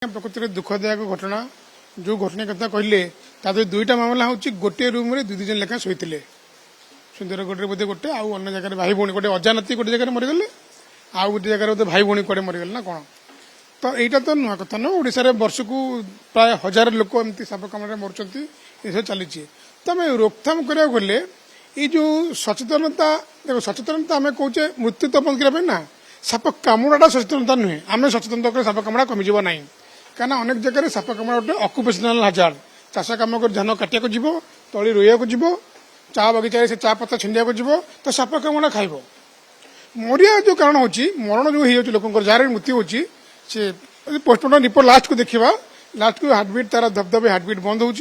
प्रकृति में दुखदायक घटना जो घटना कथा कहले तादर दुईटा मामला हूँ गोटे रूम रे दुई जन लेखा शोते सुंदरगढ़ बोधे गोटे आउ अन्य जगह भाई भौणी गोटे अजानती गोटे जगह मरीगले आउ गोटे जगह बोधे भाई भौणी कड़े मरीगले ना कौन तो यहाँ तो नुआ कथा ना ओडिशा वर्ष को प्राय 1000 लोक एमती साप कामड़े मरुंच ये चली तो आम रोकथाम करा गले ये जो सचेतनता देखो सचेतनता आम कहे मृत्यु तो बंद करने ना साप कामुड़ाटा सचेतनता नुहे आम सचेतनता साप कामुड़ा कमिज ना कहीं अनेक जगह साप कामुड़ा गोटे अक्युपेशनाल हाजार्ड चाष कम कर धान काटिया जीव तली रोया जीव चा बगीचा से चा पत्ता छिंडिया जीव तो साप कामुड़ा खाइब मरिया जो कारण हो मरण जो हो लोक जार मृत्यु होची पोस्टमार्टम रिपोर्ट लास्ट को देखा लास्ट को हार्टबिट तार धबधबे हार्टबिट बंद हो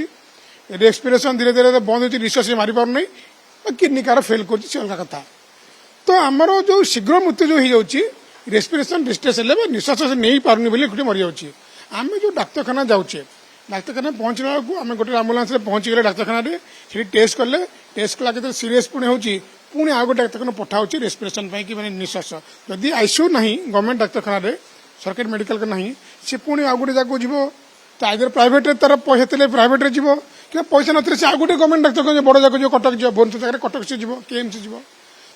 रेस्पिरेशन धीरे धीरे बंद हो निश्वास मारी पार नहीं किडनी कार फेल कर अलग कथा तो आमर जो शीघ्र मृत्यु जो हो रेस्पिरेशन डिस्ट्रेस निश्वास नहीं पारनी बोली गोटे मरी जाऊँगी आम जो डाक्तखाना जाऊे डाक्तखाना पहुंचला बेलू आम गोटे आम्बुलांस पहुंची गले डाक्तखाना टेस्ट कले टेस्ट कला के सीरीयस पुणी होनी आउ गोटे डाक्तखाना पठाऊ रेस्पिरेशन कि मैंने निश्वास जदि आईसीयू ना गवर्नमेंट डाक्तखाना सरकारी मेडिकल का नहीं सी पुणी आउ गोटे जगह जीव तो आइदर प्राइवेट तार पैसा थे प्राइवेट जीव कि पैसा ना से आउ गोटे गवर्नमेंट डाक्तर बड़ जगह जो कटक जीव भुवनेश्वर जगह कटक से जीव केएमसी जीव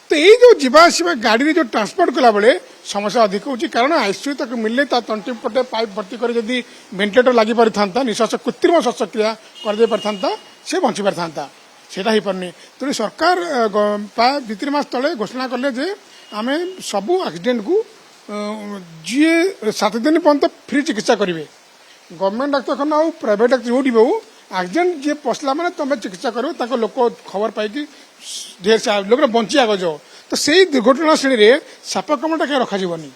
तो ये जो जीवासवा गाड़ी जो ट्रांसपोर्ट कला बेले समस्या अधिक होची कारण आईसीयू तक मिलले तंटी पटे पाइप भर्ती कर जदि वेंटिलेटर लगी पारि था निश्वास कृत्रिम श्वासक्रिया कर पारि से बंची पारि था सेटा हो पारनी तेणु सरकार प्राय 2-3 मास तले घोषणा कले जे आम सबू एक्सीडेंट को जी 7 दिन पर्यंत फ्री चिकित्सा करेंगे गवर्नमेंट डाक्तखाना और प्राइवेट डाक्तर जो भी एक्सीडेंट जी पशला मैंने तुम चिकित्सा कर लोक खबर पाई ढेर से लोक बंची आग जाओ तो से दुर्घटना श्रेणी में साप कामुड़ा क्या रखानी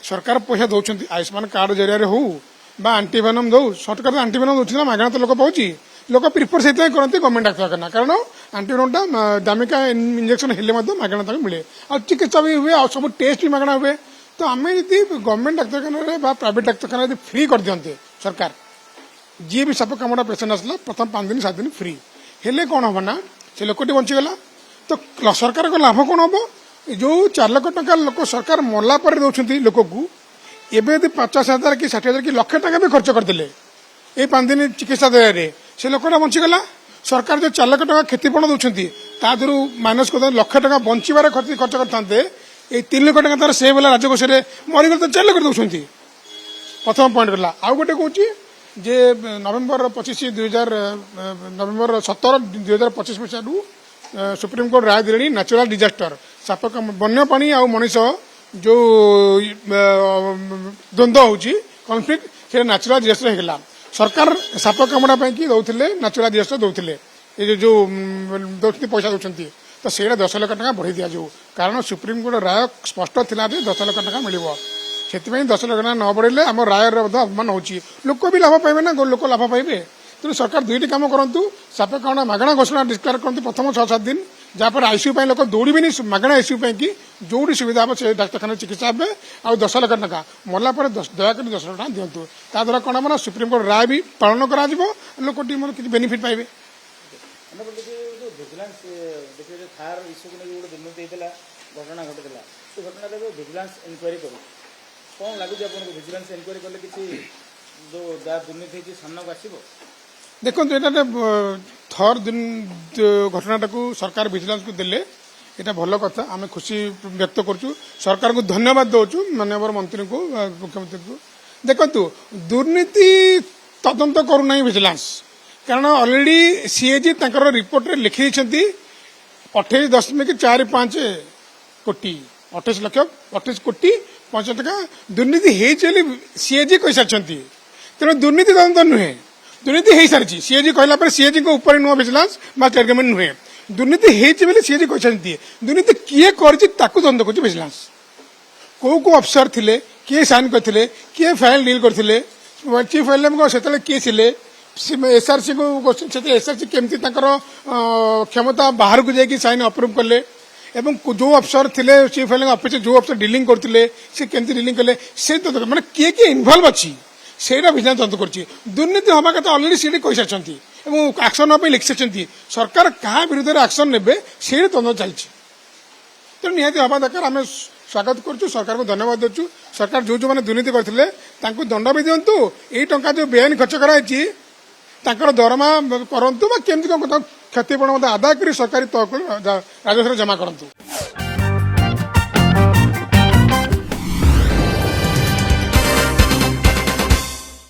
सरकार पैसा दौरान आयुष्मान कार्ड जरिया हो आंटीवेनम दो सरकार आंटीवेनम दूसरी मागणा तो लोक पाँच लोक प्रिफर से करते गवर्नमेंट डाक्तखाना कारण आंटीवेनमटा दामिका इंजेक्शन हेल्ले मागणा तक मिले आ चिकित्सा भी हुए आ सब टेस्ट भी मागणा हुए तो आम यदि गवर्नमेंट डाक्तखाना प्राइवेट डाक्तखाना फ्री कर दियंते सरकार जी भी साप कामुड़ा पेसेंट आसला प्रथम 5 दिन 7 दिन फ्री हेले कौन हम ना से लोकटी बंचीगला तो सरकार को लाभ कौन हम जो 4 लाख टका लोक सरकार मरला पर दौरान लोक को एवं यदि 50,000 कि 60,000 कि लक्षे टका भी खर्च करदे ये 5 दिन चिकित्सा दे से लोकटा बंचीगला सरकार जो 4 लाख टका क्षतिपूर्ण दौरान माइनस कर लक्षे टका बंचार खर्च करते ये 3 लाख टका तार से राजकोष में मरीगले तो 4 लाख दौरान प्रथम पॉइंट गला आउ गोटे कहूँ जे नवेम्बर 25 नवेम्बर 17 2025 मसीह सुप्रीम कोर्ट राय दे नेचुरल डिजास्टर साप वन्य पानी आ मनीष जो द्वंद्व होची कॉन्फ्लिक्ट से नेचुरल डिजास्टर होगा सरकार साप कामुड़ा कि दौले नेचुरल डिजास्टर दौले ये जो पैसा दौरान तो से 10 लाख टका बढ़ी दि जाऊ कारण सुप्रीम कोर्ट राय स्पष्ट था 10 लाख टका मिल से 10 लाख टका न बढ़े आम रायर अपमान हो लोक भी लाभ पाइबे ना लोक लाभ पाइबे तेणु सरकार दुईटी काम करूँ साप कामुड़ा मागणा घोषणा डिक्लेयर करते प्रथम 6-7 दिन जहाँपर आईसीयू लोक दौड़े मागणा आईसीयू कि जोड़ी सुविधा हम से डाक्तखाना चिकित्सा हे आ 10 लाख टका मरला दयाक 10 लाख टका दिंतु ता द्वारा कौन हम सुप्रीम कोर्ट राय भी पालन कर लोक किसी बेनिफिट पाइबे घटना घटी से घटना भिजिलांस इनक्वारी करूँ कौन लगुच आपको भिजिलांस इनक्वारी कले किसी जो जहाँ दुर्नीति सामना को आसो देखो ये थर दिन घटनाटा को सरकार भिजिलांस को देले यहाँ भल कथा आम खुशी व्यक्त करूँ सरकार को धन्यवाद दौचु माननीय मंत्री को मुख्यमंत्री को देखु दुर्नीति तदंत करूना भिजिलांस कारण ऑलरेडी सीएजी रिपोर्ट रे लिखी 28.45 कोटी 28 लाख 28 कोटी 5 टका दुर्नीति होती सीएजी कही सारी तेणु दुर्नीति तदंत नुहे दुर्नीति हो सारी सीएजी कहला सीएजी ऊपर नुह भिजिलांस स्टेट गवर्नमेंट नुहे दुर्नीति होती सीएजी कही सारी दुर्नीति किए कर तदंत कर भिजिलांस कौ अफसर थे किए साइन करते किए फाइल डील करते चीफ एलएम से किए थे एसआरसी को एसआरसी केमती क्षमता बाहर को जाकि साइन अप्रूव कले एवं जो अफसर थे चीफ एलएम ऑफिस जो अफसर डीलिंग करते से केमती डीलिंग कले से तो मैंने किए किए इनवल्व अच्छी से भिजिलांस तदंत कर दुर्नीति हवा कथा अलरेडी सी कही सारी एक्शन नापी लिखि सारी सरकार क्या विरुद्ध एक्शन ने से तदंत चलती तेणु निहती हवा दरकार आम ସ୍ୱାଗତ କରୁଛୁ, ସରକାରଙ୍କୁ ଧନ୍ୟବାଦ ଦେଉଛୁ। ସରକାର ଯୋଉମାନେ ଦୁର୍ନୀତି କରିଥିଲେ ତାଙ୍କୁ ଦଣ୍ଡ ବି ଦିଅନ୍ତୁ। ଏଇ ଟଙ୍କା ଯୋଉ ବେଆଇନ ଖର୍ଚ୍ଚ କରାଯାଇଛି ତାଙ୍କର ଦରମା କରନ୍ତୁ ବା କେମିତି କଣ କ୍ଷତିପୂରଣ ମଧ୍ୟ ଆଦାୟ କରି ସରକାରୀ ତହବିଲ ରାଜସ୍ୱରେ ଜମା କରନ୍ତୁ।